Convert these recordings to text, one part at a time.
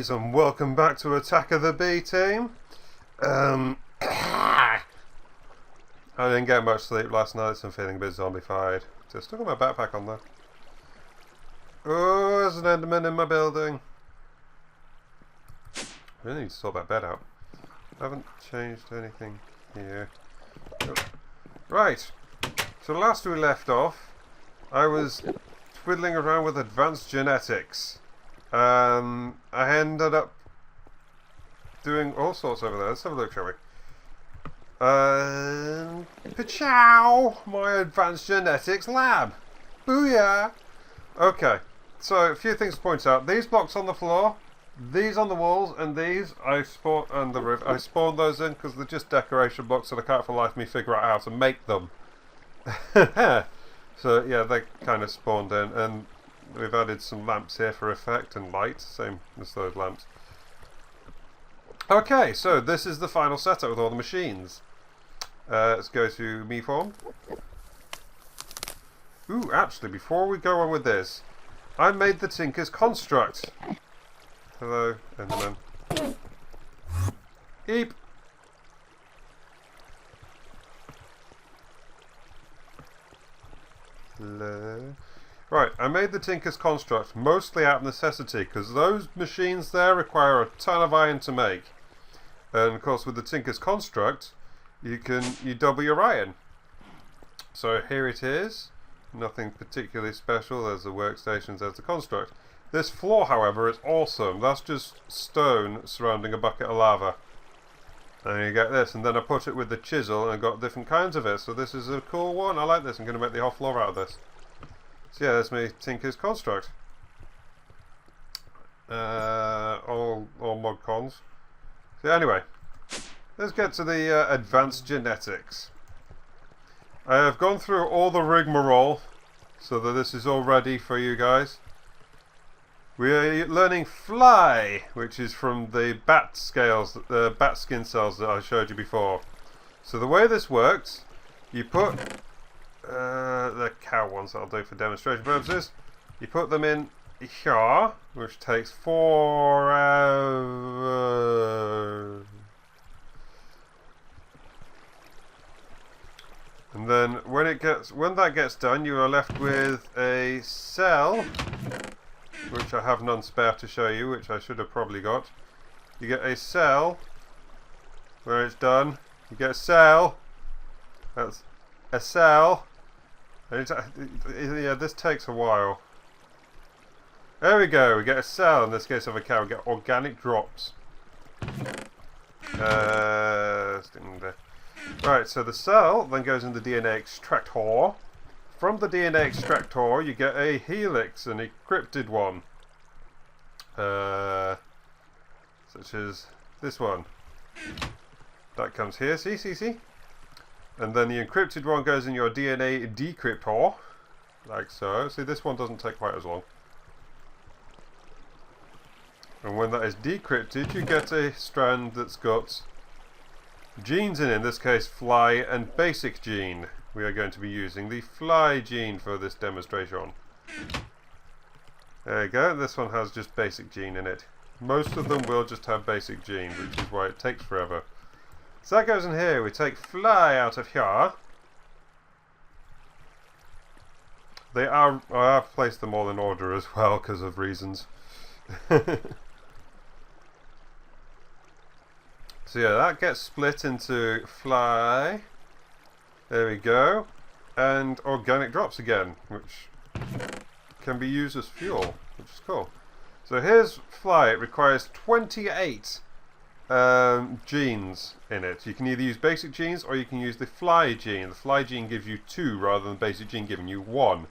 loyalies, and welcome back to Attack of the B Team. I didn't get much sleep last night, so I'm feeling a bit zombified. So I still got my backpack on there. Oh, there's an Enderman in my building. I really need to sort that bed out. I haven't changed anything here. Oh. Right, so last we left off, I was twiddling around with advanced genetics. I ended up doing all sorts over there. Let's have a look, shall we? Pachow! My advanced genetics lab! Booyah! Okay, so a few things to point out. These blocks on the floor, these on the walls, and these I spawned, and the roof. I spawned those in because they're just decoration blocks, and I can't for the life of me figure out how to make them. So yeah, they kind of spawned in, and we've added some lamps here for effect and light, same as those lamps. Okay, so this is the final setup with all the machines. Let's go to me form. Ooh, actually, before we go on with this, I made the Tinker's Construct. Hello, Enderman. Eep! Hello. Right, I made the Tinker's Construct mostly out of necessity because those machines there require a ton of iron to make. And of course with the Tinker's Construct you double your iron. So here it is. Nothing particularly special. There's the workstations, there's the construct. This floor, however, is awesome. That's just stone surrounding a bucket of lava. And you get this, and then I put it with the chisel and I got different kinds of it. So this is a cool one. I like this. I'm going to make the whole floor out of this. So yeah, that's me Tinker's Construct. All mod cons. So anyway, let's get to the advanced genetics. I have gone through all the rigmarole so that this is all ready for you guys. We are learning fly, which is from the bat scales, the bat skin cells that I showed you before. So the way this works, you put the cow ones that I'll do for demonstration purposes. You put them in here, which takes 4 hours. And then when that gets done, you are left with a cell, which I have none spare to show you, which I should have probably got. You get a cell where it's done. You get a cell. That's a cell. And yeah, this takes a while. There we go. We get a cell. In this case of a cow, we get organic drops. Right, so the cell then goes in the DNA extractor. From the DNA extractor, you get a helix, an encrypted one. Such as this one. That comes here, see? And then the encrypted one goes in your DNA decryptor, like so. See, this one doesn't take quite as long. And when that is decrypted, you get a strand that's got genes in this case fly and basic gene. We are going to be using the fly gene for this demonstration. There you go, this one has just basic gene in it. Most of them will just have basic gene, which is why it takes forever. So that goes in here. We take fly out of here. I have placed them all in order as well because of reasons. So yeah, that gets split into fly. There we go. And organic drops again, which can be used as fuel, which is cool. So here's fly. It requires 28 genes in it. You can either use basic genes or you can use the fly gene. The fly gene gives you 2 rather than basic gene giving you 1.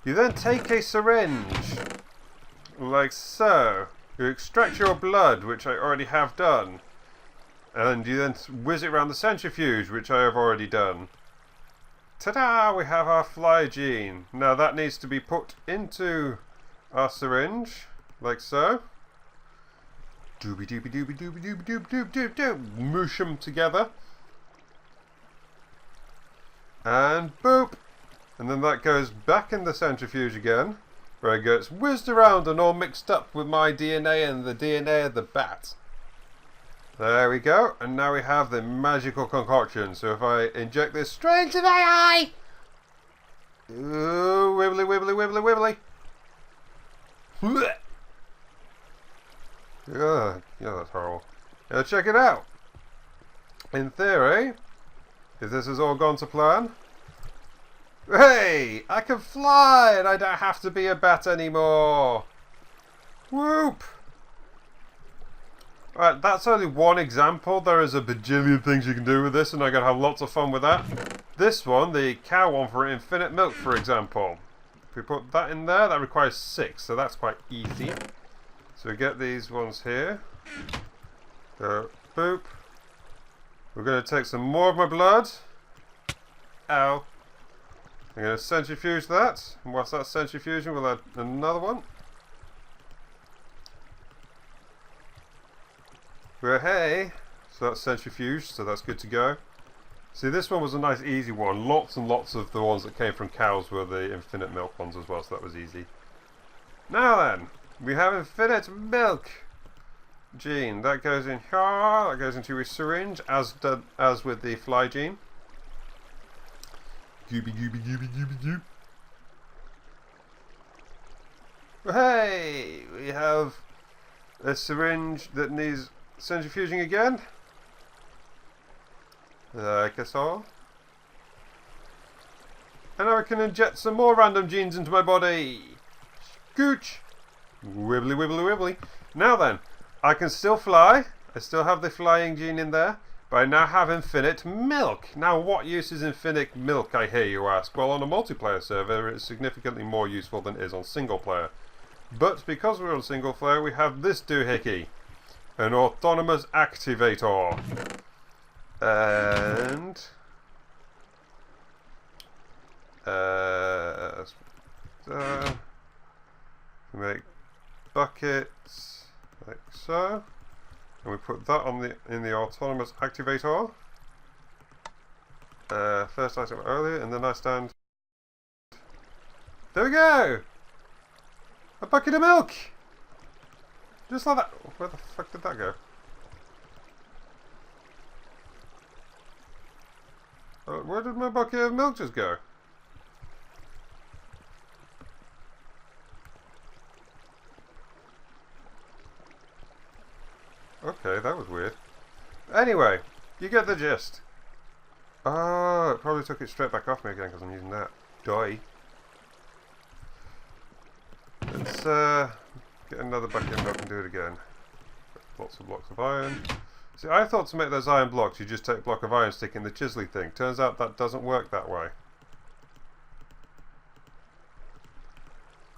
You then take a syringe, like so. You extract your blood, which I already have done, and you then whiz it around the centrifuge, which I have already done. Ta-da! We have our fly gene. Now that needs to be put into our syringe, like so. Dooby dooby dooby dooby dooby dooby dooby dooby dooby. Moosh them together. And boop! And then that goes back in the centrifuge again. where it gets whizzed around and all mixed up with my DNA and the DNA of the bat. There we go, and now we have the magical concoction. So if I inject this straight into my eye, ooh, wibbly, wibbly, wibbly, wibbly. Ugh, yeah, that's horrible. Now check it out. In theory, if this has all gone to plan, hey, I can fly and I don't have to be a bat anymore. Whoop. Right, that's only one example. There is a bajillion things you can do with this, and I'm going to have lots of fun with that. This one, the cow one for infinite milk, for example. If we put that in there, that requires 6, so that's quite easy. So we get these ones here. Go, boop. We're going to take some more of my blood. Ow. I'm going to centrifuge that. And whilst that's centrifuging, we'll add another one. Well, hey, so that's centrifuged, so that's good to go. See, this one was a nice easy one. Lots and lots of the ones that came from cows were the infinite milk ones as well, so that was easy. Now then, we have infinite milk gene. That goes in here, that goes into a syringe, as with the fly gene. Gooby, gooby, gooby, gooby, goob. Hey, we have a syringe that needs centrifuging again. I guess so. And now I can inject some more random genes into my body. Scooch. Wibbly, wibbly, wibbly. Now then, I can still fly. I still have the flying gene in there. But I now have infinite milk. Now, what use is infinite milk, I hear you ask? Well, on a multiplayer server, it's significantly more useful than it is on single player. But because we're on single player, we have this doohickey. An autonomous activator. And make buckets like so, and we put that on in the autonomous activator. First item earlier, and then I stand. There we go. A bucket of milk. Just like that. Where the fuck did that go? Where did my bucket of milk just go? Okay, that was weird. Anyway, you get the gist. Oh, it probably took it straight back off me again because I'm using that. Die. Let's get another bucket of milk and do it again. Lots of blocks of iron. See, I thought to make those iron blocks, you just take a block of iron, stick in the chiselly thing. Turns out that doesn't work that way.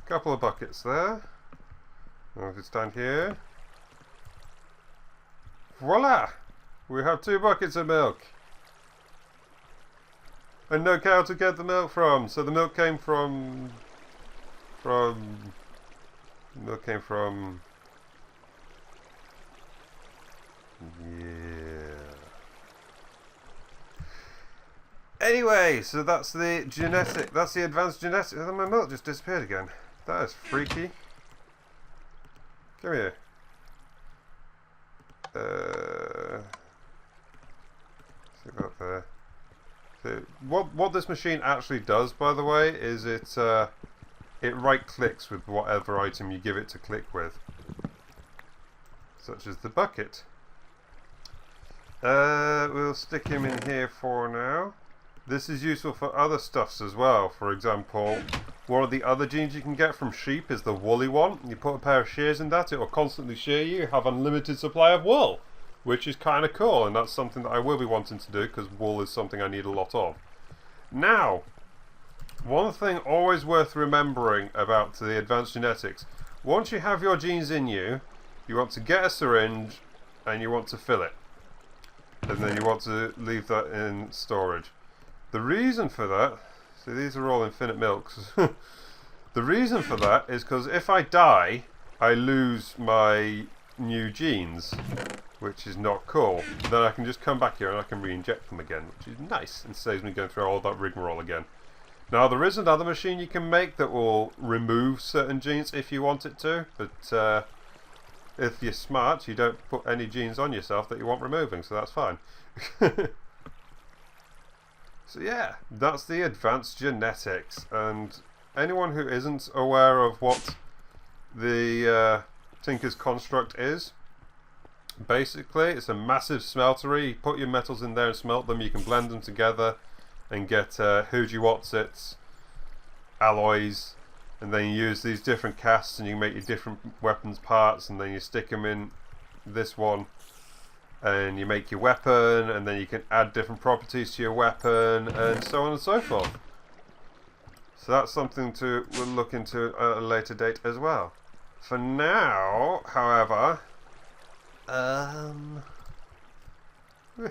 Couple of buckets there. And if we stand here. Voila! We have 2 buckets of milk. And no cow to get the milk from. So the milk came from... Milk came from... Yeah. Anyway, so that's the genetic, that's the advanced genetics. And then my milk just disappeared again. That is freaky. Come here. See that there. So what this machine actually does, by the way, is it right clicks with whatever item you give it to click with, such as the bucket. We'll stick him in here for now. This is useful for other stuffs as well. For example, one of the other genes you can get from sheep is the woolly one. You put a pair of shears in that, it will constantly shear you. You have unlimited supply of wool, which is kind of cool, and that's something that I will be wanting to do because wool is something I need a lot of. Now, one thing always worth remembering about the advanced genetics, once you have your genes in you, you want to get a syringe and you want to fill it. And then you want to leave that in storage. The reason for that, see, these are all infinite milks. The reason for that is because if I die, I lose my new genes, which is not cool. Then I can just come back here and I can re-inject them again, which is nice and saves me going through all that rigmarole again. Now there is another machine you can make that will remove certain genes if you want it to, but if you're smart you don't put any genes on yourself that you want removing, so that's fine. So yeah, that's the advanced genetics, and anyone who isn't aware of what the Tinker's Construct is, basically it's a massive smeltery. You put your metals in there and smelt them, you can blend them together and get who'd-you-whatsits, alloys, and then you use these different casts and you make your different weapons parts, and then you stick them in this one and you make your weapon, and then you can add different properties to your weapon, and so on and so forth. So that's something we'll look into at a later date as well. For now, however,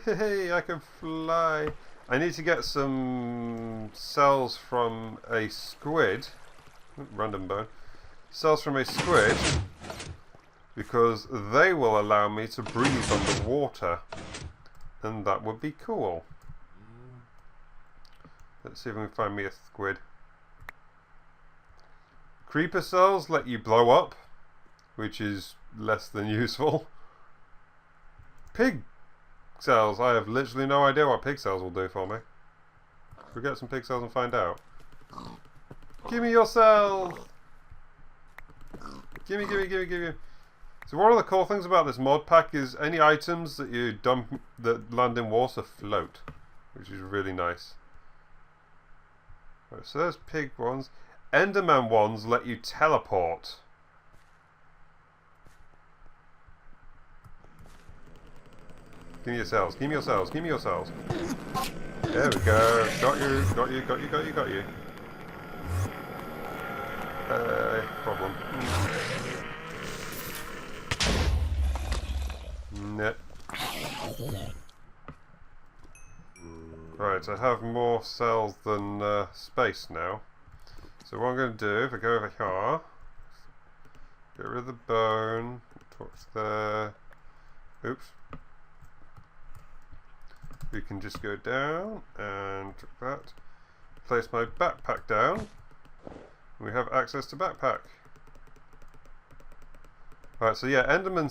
hey, I can fly. I need to get some cells from a squid. Random bone. Cells from a squid, because they will allow me to breathe underwater, and that would be cool. Let's see if we can find me a squid. Creeper cells let you blow up, which is less than useful. Pig cells, I have literally no idea what pig cells will do for me. We'll get some pig cells and find out. Give me your cells! Gimme, gimme, gimme, gimme. So one of the cool things about this mod pack is any items that you dump that land in water float, which is really nice. Right, so there's pig ones. Enderman ones let you teleport. Give me your cells, give me your cells, give me your cells. There we go. Got you, got you, got you, got you, got you. Problem. Net. Right, I have more cells than space now. So what I'm going to do, if I go over here, get rid of the bone, torch there. Oops. We can just go down and that. Place my backpack down. We have access to backpack. Right, so yeah, Enderman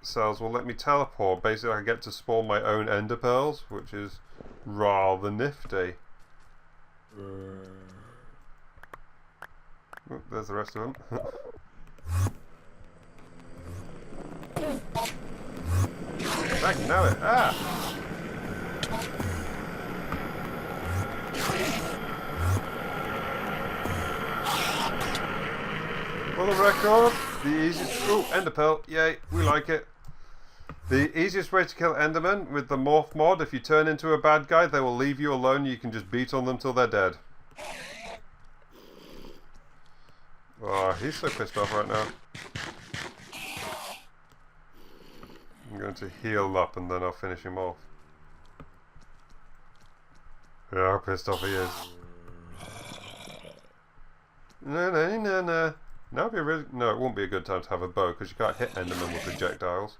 cells will let me teleport. Basically, I get to spawn my own Ender Pearls, which is rather nifty. Oh, there's the rest of them. I can know it. Ah! For the record, the easiest... Oh, Ender Pearl. Yay, we like it. The easiest way to kill Endermen with the Morph mod, if you turn into a bad guy, they will leave you alone. You can just beat on them till they're dead. Oh, he's so pissed off right now. I'm going to heal up and then I'll finish him off. Yeah, how pissed off he is. No, no, no, no. No, it won't be a good time to have a bow because you can't hit Enderman with projectiles.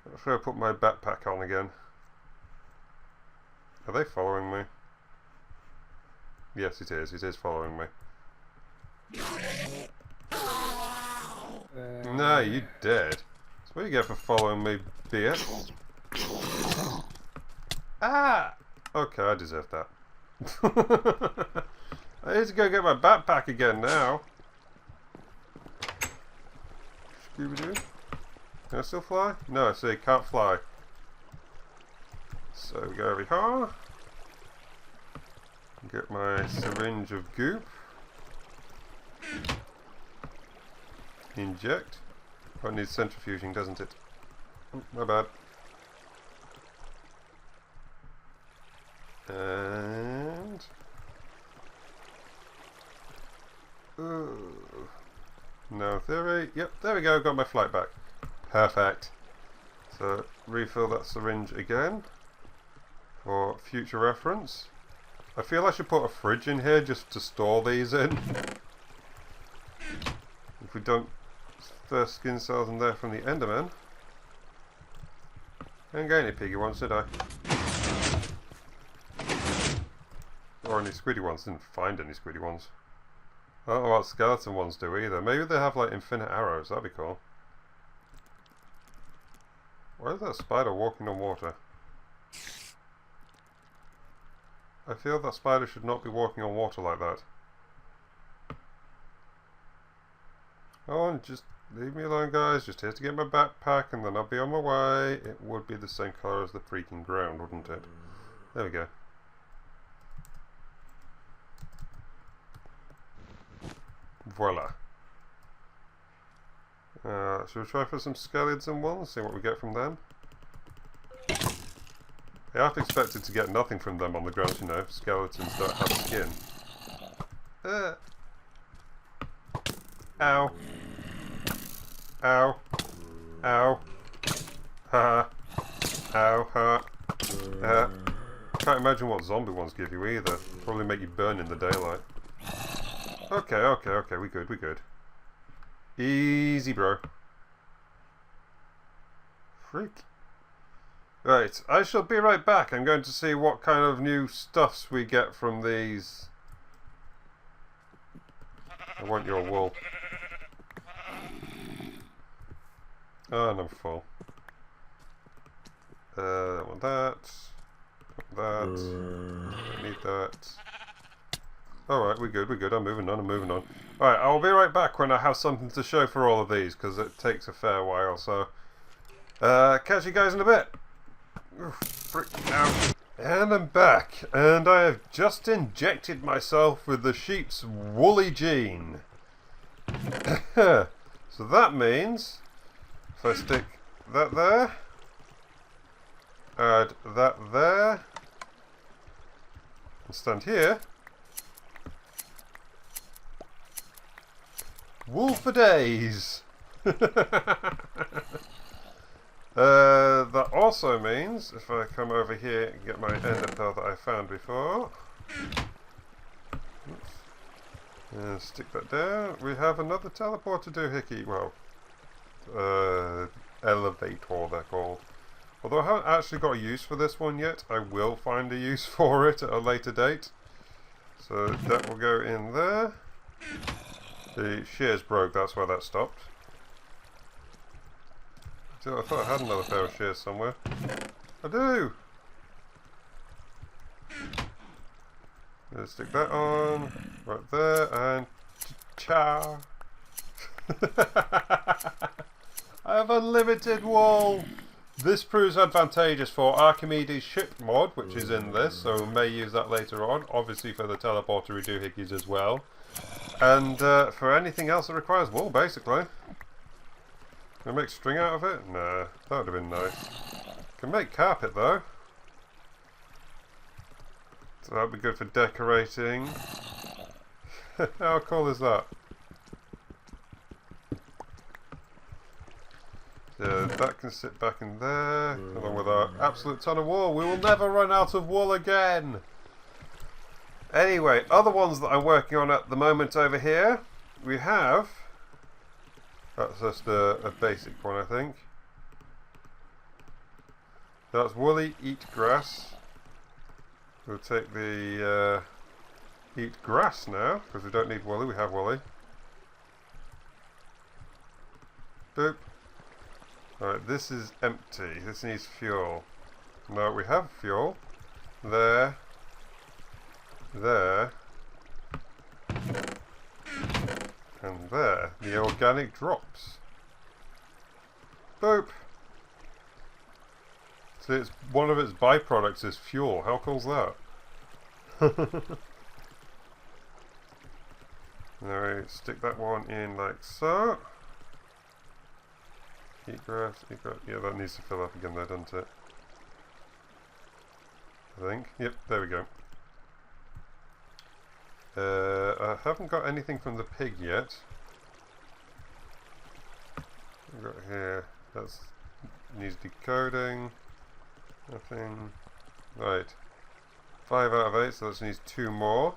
Let's go put my backpack on again. Are they following me? Yes, it is. It is following me. No, you dead. That's what you get for following me, beer. Ah! Okay, I deserve that. I need to go get my backpack again now. Scooby-Doo. Can I still fly? No, I see, can't fly. So we go over here. Get my syringe of goop. Inject. Oh, it needs centrifuging, doesn't it? Oh, my bad. And... no theory. Yep, there we go, got my flight back. Perfect. So, refill that syringe again for future reference. I feel I should put a fridge in here just to store these in. If we dump first skin cells in there from the Enderman. I didn't get any piggy ones, did I? Oh, or any squiddy ones. Didn't find any squiddy ones. I don't know what skeleton ones do either. Maybe they have like infinite arrows. That'd be cool. Why is that spider walking on water? I feel that spider should not be walking on water like that. Oh, and just leave me alone, guys. Just here to get my backpack and then I'll be on my way. It would be the same colour as the freaking ground, wouldn't it? There we go. Voila. Should we try for some skeleton ones? See what we get from them? I half expected to get nothing from them on the ground, you know. Skeletons don't have skin. Ow. Ow. Ow. Ha. Ow. Ha. Can't imagine what zombie ones give you either. Probably make you burn in the daylight. Okay, okay, okay. We good, we good. Easy, bro. Freak. Right, I shall be right back. I'm going to see what kind of new stuffs we get from these. I want your wool. Oh, and I'm full. I want that. I need that. Alright, we're good, we're good. I'm moving on, I'm moving on. Alright, I'll be right back when I have something to show for all of these, because it takes a fair while, so... catch you guys in a bit. And I'm back, and I have just injected myself with the sheep's woolly gene. So that means, if I stick that there, add that there, and stand here, wool for days! That also means, if I come over here and get my ender pearl that I found before, and stick that down, we have another teleporter doohickey. Well, elevator they're called. Although I haven't actually got a use for this one yet, I will find a use for it at a later date. So that will go in there. The shears broke, that's why that stopped. I thought I had another pair of shears somewhere. I do! Let's stick that on, right there, and ciao! I have unlimited wool! This proves advantageous for Archimedes' ship mod, which is in this, so we may use that later on, obviously for the teleporter doohickeys as well. And for anything else that requires wool, basically. Can I make string out of it? Nah, that would have been nice. Can make carpet though. So that would be good for decorating. How cool is that? Yeah, that can sit back in there, along with our absolute ton of wool. We will never run out of wool again! Anyway, other ones that I'm working on at the moment over here, we have... That's just a basic one, I think. That's woolly eat grass. We'll take the eat grass now, because we don't need woolly, we have woolly. Boop. Alright, this is empty. This needs fuel. No, we have fuel. There. There. And there, the organic drops. Boop! So it's one of its byproducts is fuel. How cool's that? Now we stick that one in like so. Eat grass, eat grass. Yeah, that needs to fill up again there, doesn't it? I think. Yep, there we go. I haven't got anything from the pig yet. I've got here, that needs decoding. Nothing. Right. 5 out of 8, so that needs 2 more.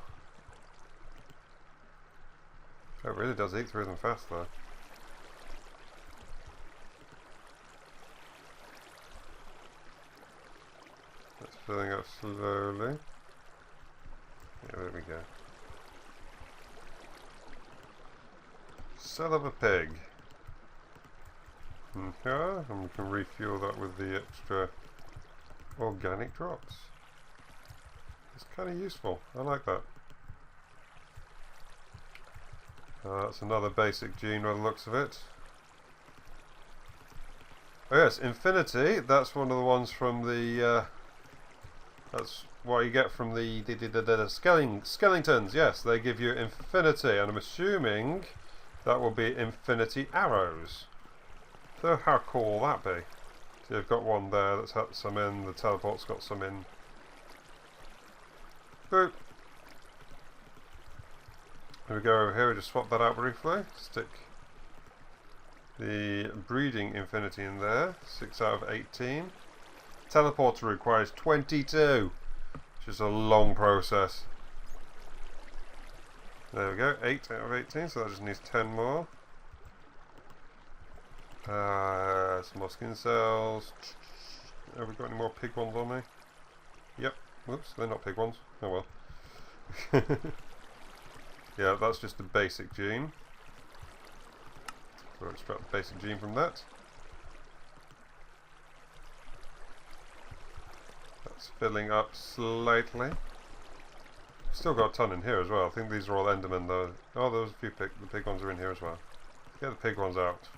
That really does eat through them fast though. That's filling up slowly. Yeah, there we go. Son of a pig. Okay, and we can refuel that with the extra organic drops. It's kind of useful. I like that. That's another basic gene by the looks of it. Oh yes, Infinity. That's one of the ones from the. That's what you get from the skeletons. Yes, they give you Infinity, and I'm assuming that will be Infinity arrows. So how cool will that be? So you've got one there that's had some in. The teleport's got some in. Boop. There we go over here. We just swap that out briefly. Stick the breeding Infinity in there. 6 out of 18. Teleporter requires 22, which is a long process. There we go. 8 out of 18. So that just needs 10 more. Some more skin cells. Have we got any more pig ones on me? Yep. Whoops, they're not pig ones. Oh well. Yeah, that's just a basic gene. We'll extract the basic gene from that. That's filling up slightly. Still got a ton in here as well. I think these are all Endermen though. Oh, there's a few the pig ones are in here as well. Get the pig ones out.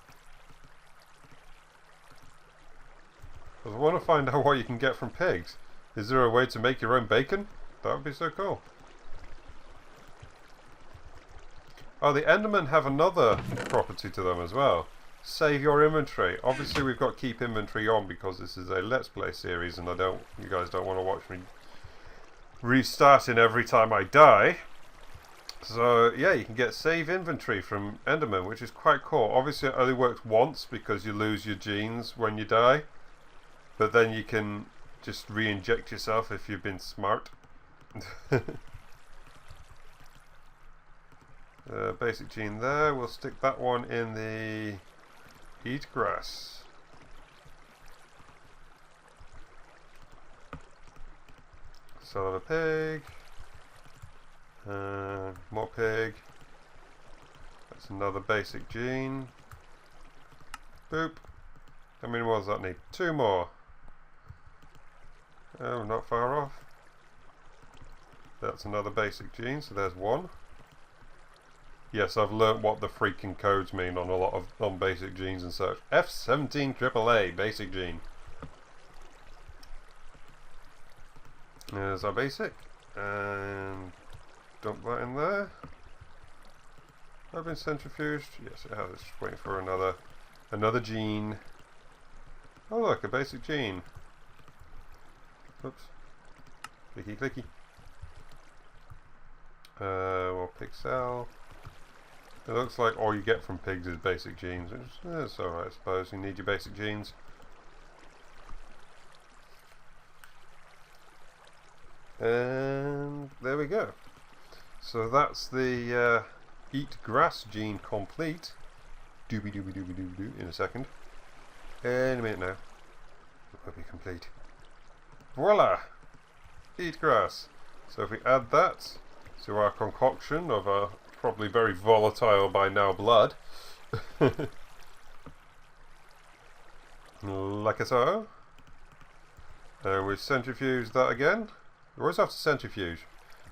I want to find out what you can get from pigs. Is there a way to make your own bacon? That would be so cool. Oh, the Endermen have another property to them as well. Save your inventory. Obviously we've got keep inventory on because this is a Let's Play series and you guys don't want to watch me restarting every time I die. So yeah, you can get save inventory from Endermen, which is quite cool. Obviously it only works once because you lose your genes when you die. But then you can just re-inject yourself if you've been smart. Basic gene there. We'll stick that one in the eat grass. Son of a pig. More pig. That's another basic gene. Boop. How many more does that need? 2 more. Oh, not far off. That's another basic gene, so there's 1. Yes, I've learnt what the freaking codes mean on a lot of basic genes and such. F17 AAA basic gene. There's our basic, and dump that in there. I've been centrifuged. Yes, it has. It's just waiting for another gene. Oh look, a basic gene. Oops. Clicky clicky. Well, pig cell. It looks like all you get from pigs is basic genes, which is alright, I suppose. You need your basic genes. And there we go. So that's the eat grass gene complete. Doobie doobie doobie doobie doo in a second. In a minute now. It will be complete. Voila! Eat grass. So if we add that to our concoction of a probably very volatile by now blood. Like so. And we centrifuge that again. You always have to centrifuge.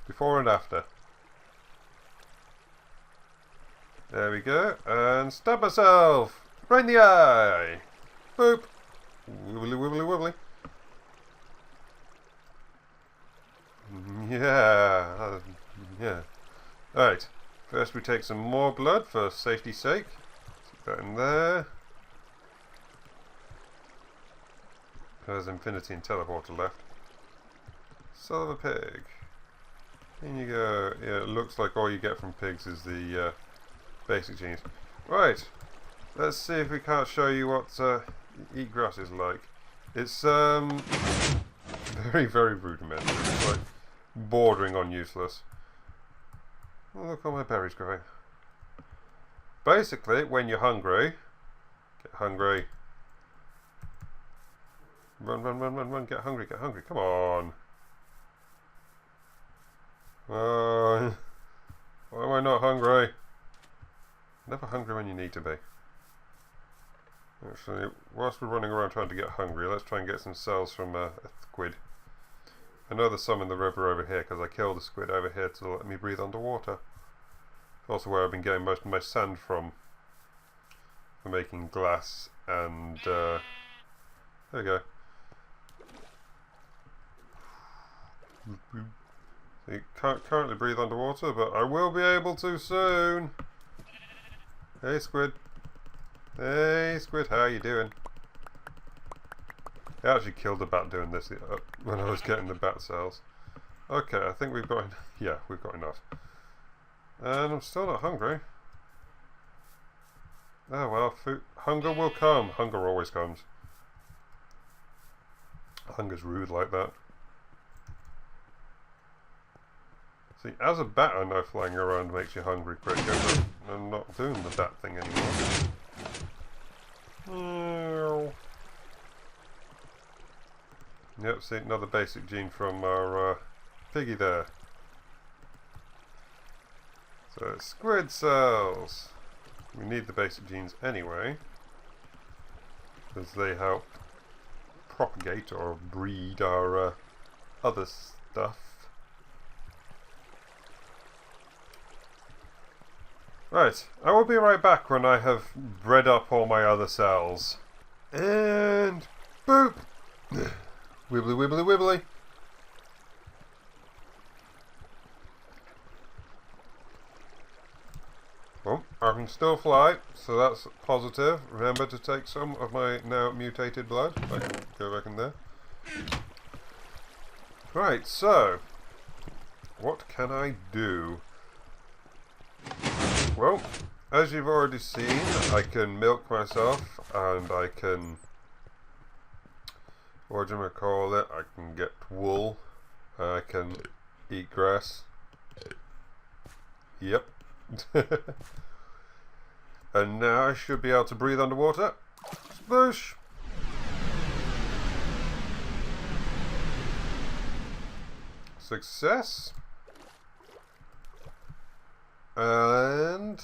Before and after. There we go. And stab myself! Right in the eye! Boop! Wibbly wibbly wibbly. Yeah. Yeah. Alright. First we take some more blood for safety's sake. Stick that in there. There's Infinity and Teleporter left. Son of a pig. In you go. Yeah, it looks like all you get from pigs is the basic genes. Right. Let's see if we can't show you what eat grass is like. It's very, very rudimentary. It's like bordering on useless. Oh, look, all my berries growing. Basically, when you're hungry, get hungry. Run, run, run, run, run, get hungry, come on. Why am I not hungry? Never hungry when you need to be. Actually, whilst we're running around trying to get hungry, let's try and get some cells from a squid. I know there's some in the river over here because I killed a squid over here to let me breathe underwater. It's also where I've been getting most of my sand from for making glass and there we go. You can't currently breathe underwater, but I will be able to soon. Hey squid. Hey squid, how you doing? I actually killed a bat doing this when I was getting the bat cells. Okay, I think we've got yeah, we've got enough. And I'm still not hungry. Oh well, food, hunger will come. Hunger always comes. Hunger's rude like that. See, as a bat I know flying around makes you hungry quicker, but I'm not doing the bat thing anymore. Yep, see, another basic gene from our piggy there. So, squid cells. We need the basic genes anyway, because they help propagate or breed our other stuff. Right, I will be right back when I have bred up all my other cells. And boop! Wibbly wibbly wibbly. Well, I can still fly, so that's positive. Remember to take some of my now mutated blood. I can go back in there. Right, so what can I do? Well, as you've already seen, I can milk myself and I can, what do I call it? I can get wool. I can eat grass. Yep. And now I should be able to breathe underwater. Sploosh! Success. And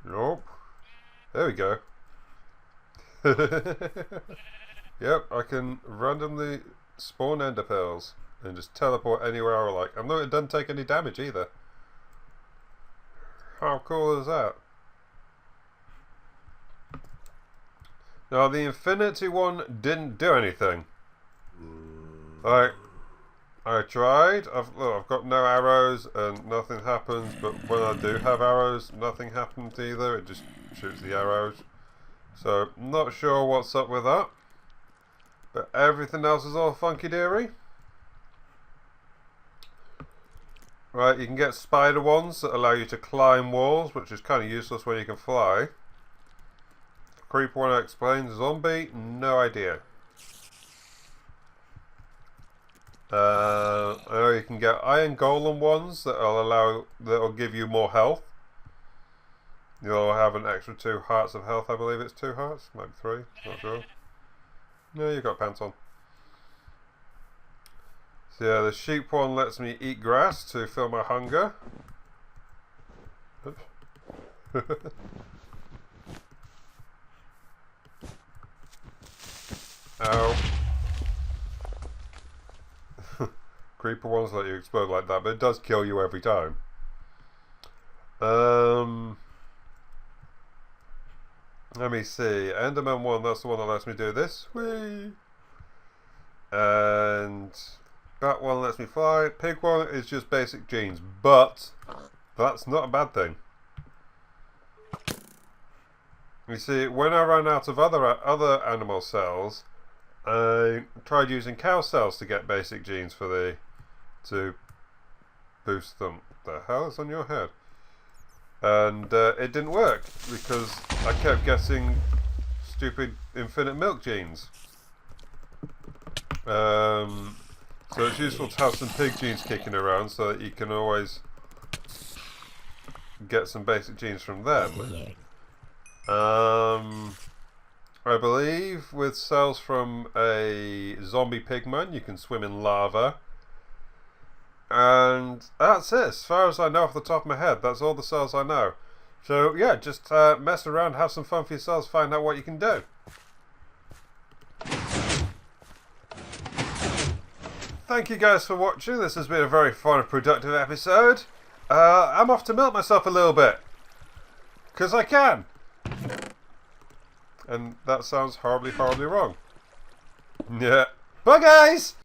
nope. There we go. Yep, I can randomly spawn ender pearls and just teleport anywhere I like. I know it doesn't take any damage either. How cool is that? Now the infinity one didn't do anything. I tried. I've got no arrows and nothing happens. But when I do have arrows, nothing happens either. It just shoots the arrows. So not sure what's up with that. But everything else is all funky-deary. Right, you can get spider ones that allow you to climb walls, which is kind of useless when you can fly. Creeper one explains. Zombie, no idea. I know you can get iron golem ones that'll give you more health. You'll have an extra 2 hearts of health, I believe it's 2 hearts, maybe 3, not sure. No, you've got pants on. So yeah, the sheep one lets me eat grass to fill my hunger. Oops. Ow. Creeper ones let you explode like that, but it does kill you every time. Let me see. Enderman one, that's the one that lets me do this. Whee! And that one lets me fly. Pig one is just basic genes, but that's not a bad thing. You see, when I ran out of other animal cells, I tried using cow cells to get basic genes to boost them. The hell is on your head? And it didn't work because I kept getting stupid infinite milk genes. So it's useful to have some pig genes kicking around so that you can always get some basic genes from them. I believe with cells from a zombie pigman, you can swim in lava. And that's it, as far as I know off the top of my head. That's all the cells I know. So yeah, just mess around, have some fun for yourselves, find out what you can do. Thank you guys for watching. This has been a very fun and productive episode. I'm off to milk myself a little bit. Because I can. And that sounds horribly, horribly wrong. Yeah. Bye guys!